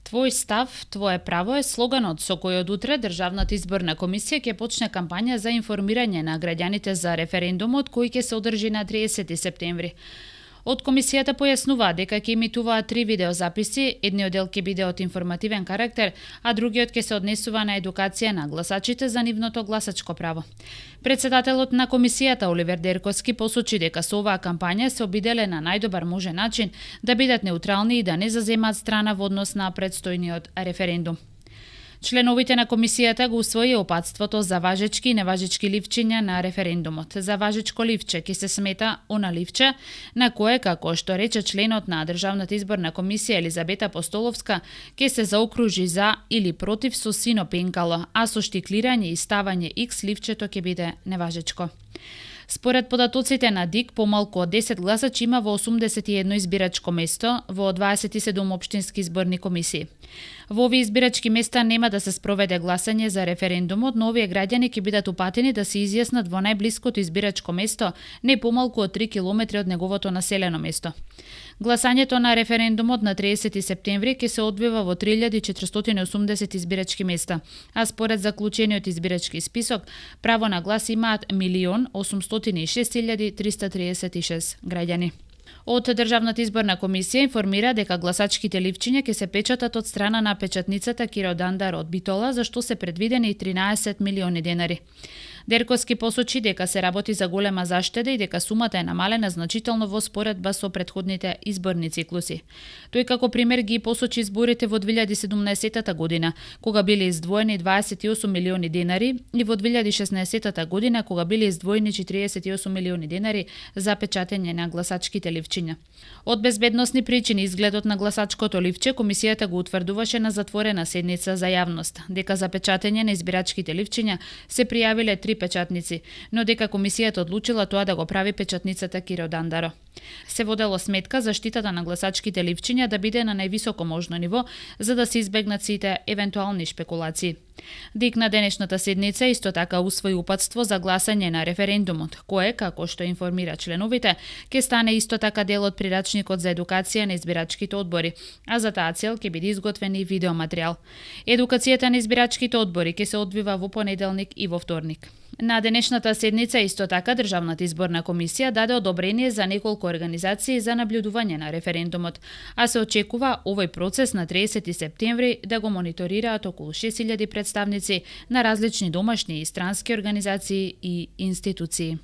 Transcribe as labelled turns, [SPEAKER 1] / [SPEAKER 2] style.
[SPEAKER 1] Твој став, твое право е слоганот со кој од утре Државната изборна комисија ќе почне кампања за информирање на граѓаните за референдумот кој ќе се одржи на 30 септември. Од комисијата појаснуваа дека ќе емитуваат 3 видеозаписи, едниот дел ќе биде од информативен карактер, а другиот ќе се однесува на едукација на гласачите за нивното гласачко право. Председателот на комисијата Оливер Дерковски посочи дека со оваа кампања се обиделе на најдобар можен начин да бидат неутрални и да не заземаат страна во однос на предстојниот референдум. Членовите на комисијата го усвоија опатството за важечки и неважечки ливчиња на референдумот. За важечко ливче ќе се смета она ливче на кое, како што рече членот на Државната изборна комисија Елизабета Постоловска, ќе се заокружи за или против со сино пенкало, а со штиклирање и ставање X ливчето ќе биде неважечко. Според податоците на ДИК, помалку од 10 гласачи има во 81 избирачко место во 27 општински изборни комисии. Во овие избирачки места нема да се спроведе гласање за референдумот, но овие граѓани ќе бидат упатени да се изјаснат во најблиското избирачко место, не помалку од 3 километри од неговото населено место. Гласањето на референдумот на 30 септември ќе се одвива во 3480 избирачки места, а според заклучениот избирачки список, право на глас имаат 1.806.336 граѓани. Од Државната изборна комисија информира дека гласачките ливчиња ќе се печатат од страна на печатницата Киро Дандар од Битола, за што се предвидени 13 милиони денари. Дерковски посочи дека се работи за голема заштеда и дека сумата е намалена значително во споредба со претходните изборни циклуси. Тој како пример ги посочи изборите во 2017 година, кога биле издвоени 28 милиони денари, и во 2016 година, кога биле издвоени 48 милиони денари за печатење на гласачките ливчиња. Од безбедносни причини изгледот на гласачкото ливче комисијата го утврдуваше на затворена седница за јавност, дека за печатење на избирачките ливчиња се пријавиле 3 печатници, но дека комисијата одлучила тоа да го прави печатницата Киро Дандаро. Се водело сметка заштитата на гласачките ливчиња да биде на највисоко можно ниво, за да се избегнат сите евентуални шпекулации. ДИК на денешната седница исто така усвои упатство за гласање на референдумот, кое, како што информира членовите, ќе стане исто така дел од прирачникот за едукација на избирачките одбори, а за таа цел ќе биде изготвен и видеоматеријал. Едукацијата на избирачките одбори ќе се одвива во понеделник и во вторник. На денешната седница исто така Државната изборна комисија даде одобрение за неколку организации за наблюдување на референдумот, а се очекува овој процес на 30 септември да го мониторираат околу 6000 представници на различни домашни и странски организации и институции.